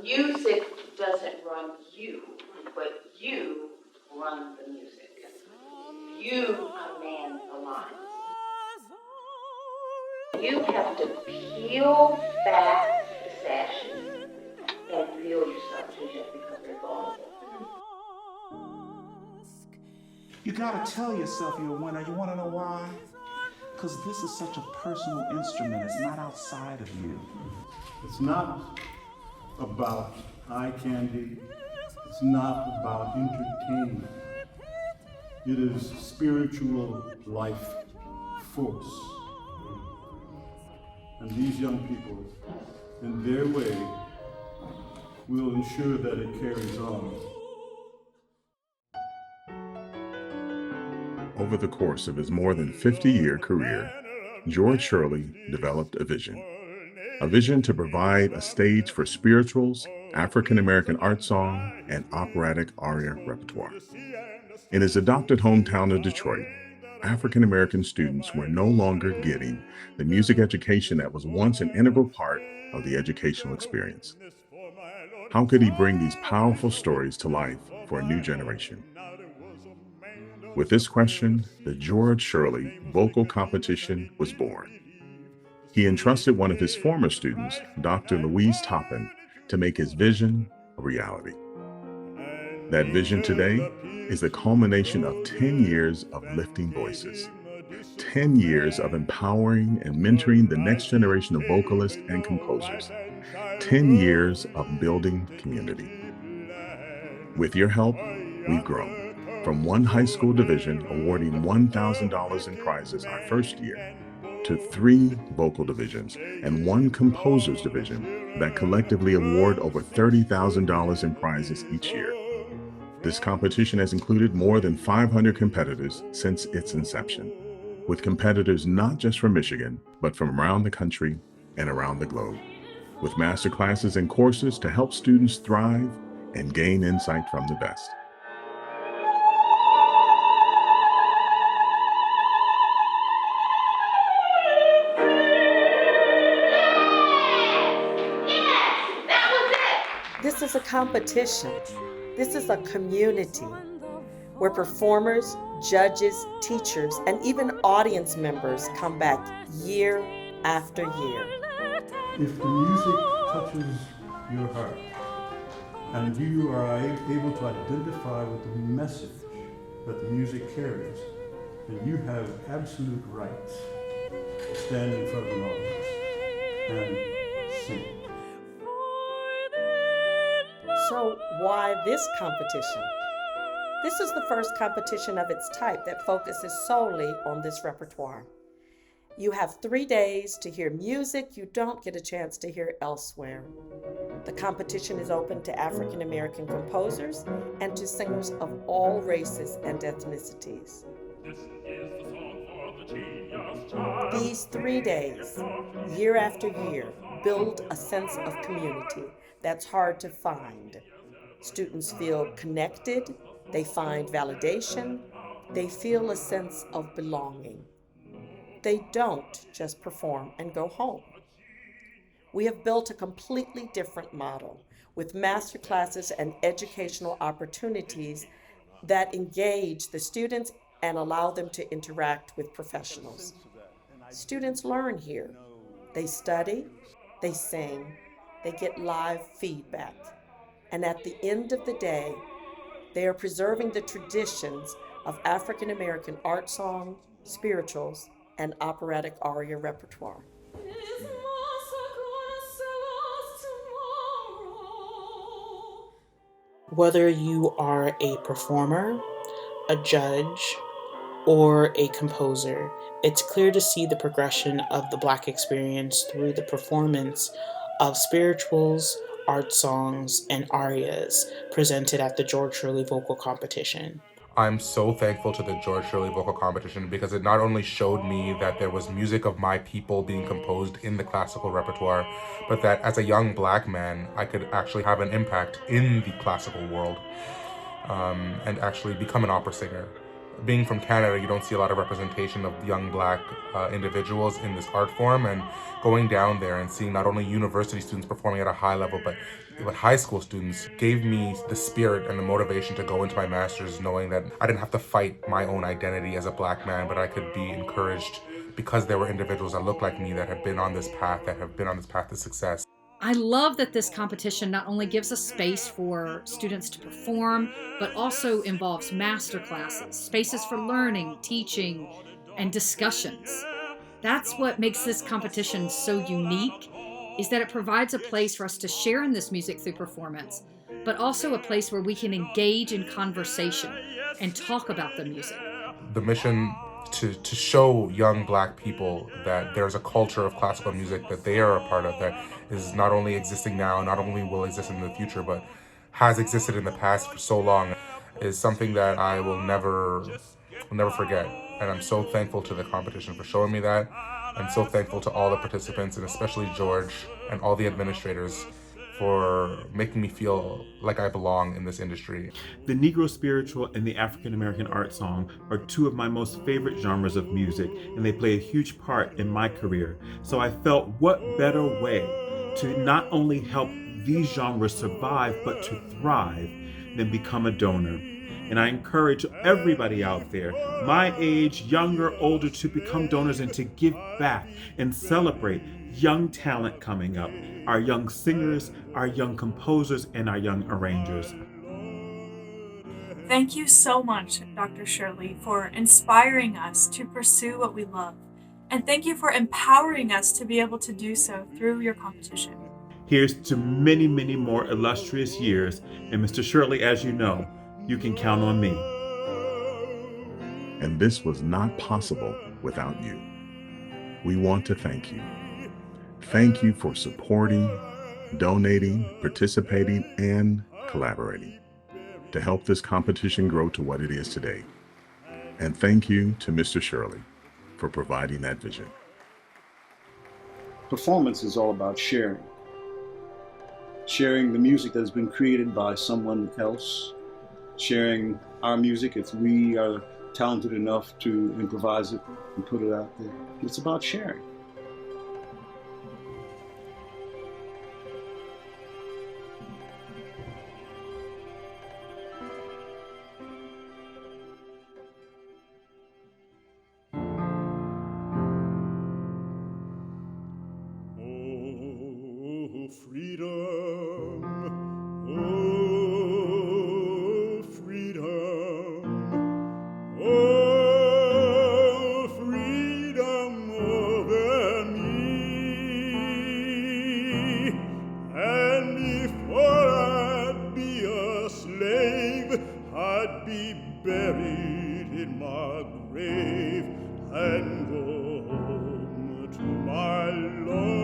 Music doesn't run you, but you run the music. You command the line. You have to peel back the sashes and feel yourself to death because they're vulnerable. You gotta tell yourself you're a winner. You wanna know why? Because this is such a personal instrument. It's not outside of you. It's not about eye candy. It's not about entertainment. It is spiritual life force. And these young people, in their way, will ensure that it carries on. Over the course of his more than 50-year career, George Shirley developed a vision to provide a stage for spirituals, African-American art song, and operatic aria repertoire. In his adopted hometown of Detroit, African-American students were no longer getting the music education that was once an integral part of the educational experience. How could he bring these powerful stories to life for a new generation? With this question, the George Shirley Vocal Competition was born. He entrusted one of his former students, Dr. Louise Toppin, to make his vision a reality. That vision today is the culmination of 10 years of lifting voices, 10 years of empowering and mentoring the next generation of vocalists and composers, 10 years of building community. With your help, we've grown from one high school division awarding $1,000 in prizes our first year to 3 vocal divisions and 1 composers division that collectively award over $30,000 in prizes each year. This competition has included more than 500 competitors since its inception, with competitors not just from Michigan, but from around the country and around the globe, with masterclasses and courses to help students thrive and gain insight from the best. This is a competition. This is a community where performers, judges, teachers, and even audience members come back year after year. If the music touches your heart and you are able to identify with the message that the music carries, then you have absolute rights to stand in front of an audience and sing. So why this competition? This is the first competition of its type that focuses solely on this repertoire. You have 3 days to hear music you don't get a chance to hear elsewhere. The competition is open to African American composers and to singers of all races and ethnicities. These 3 days, year after year, build a sense of community that's hard to find. Students feel connected, they find validation, they feel a sense of belonging. They don't just perform and go home. We have built a completely different model with master classes and educational opportunities that engage the students and allow them to interact with professionals. Students learn here. They study, they sing, they get live feedback. And at the end of the day, they are preserving the traditions of African American art song, spirituals, and operatic aria repertoire. Whether you are a performer, a judge, or a composer, it's clear to see the progression of the Black experience through the performance of spirituals, art songs, and arias presented at the George Shirley Vocal Competition. I'm so thankful to the George Shirley Vocal Competition because it not only showed me that there was music of my people being composed in the classical repertoire, but that as a young Black man, I could actually have an impact in the classical world and actually become an opera singer. being from Canada, you don't see a lot of representation of young Black individuals in this art form, and going down there and seeing not only university students performing at a high level, but high school students gave me the spirit and the motivation to go into my master's, knowing that I didn't have to fight my own identity as a Black man, but I could be encouraged because there were individuals that looked like me that had been on this path, to success. I love that this competition not only gives a space for students to perform, but also involves master classes, spaces for learning, teaching, and discussions. That's what makes this competition so unique, is that it provides a place for us to share in this music through performance, but also a place where we can engage in conversation and talk about the music. The mission to show young Black people that there's a culture of classical music that they are a part of, that is not only existing now, not only will exist in the future, but has existed in the past for so long, is something that I will never forget. And I'm so thankful to the competition for showing me that. I'm so thankful to all the participants, and especially George and all the administrators, for making me feel like I belong in this industry. The Negro spiritual and the African American art song are two of my most favorite genres of music, and they play a huge part in my career. So I felt, what better way to not only help these genres survive, but to thrive, than become a donor. And I encourage everybody out there, my age, younger, older, to become donors and to give back and celebrate young talent coming up, our young singers, our young composers, and our young arrangers. Thank you so much, Dr. Shirley, for inspiring us to pursue what we love. And thank you for empowering us to be able to do so through your competition. Here's to many, many more illustrious years. And Mr. Shirley, as you know, you can count on me. And this was not possible without you. We want to thank you. Thank you for supporting, donating, participating, and collaborating to help this competition grow to what it is today. And thank you to Mr. Shirley for providing that vision. Performance is all about sharing. Sharing the music that has been created by someone else. Sharing our music if we are talented enough to improvise it and put it out there. It's about sharing. Freedom, freedom, freedom over me. And before I'd be a slave, I'd be buried in my grave and go home to my Lord.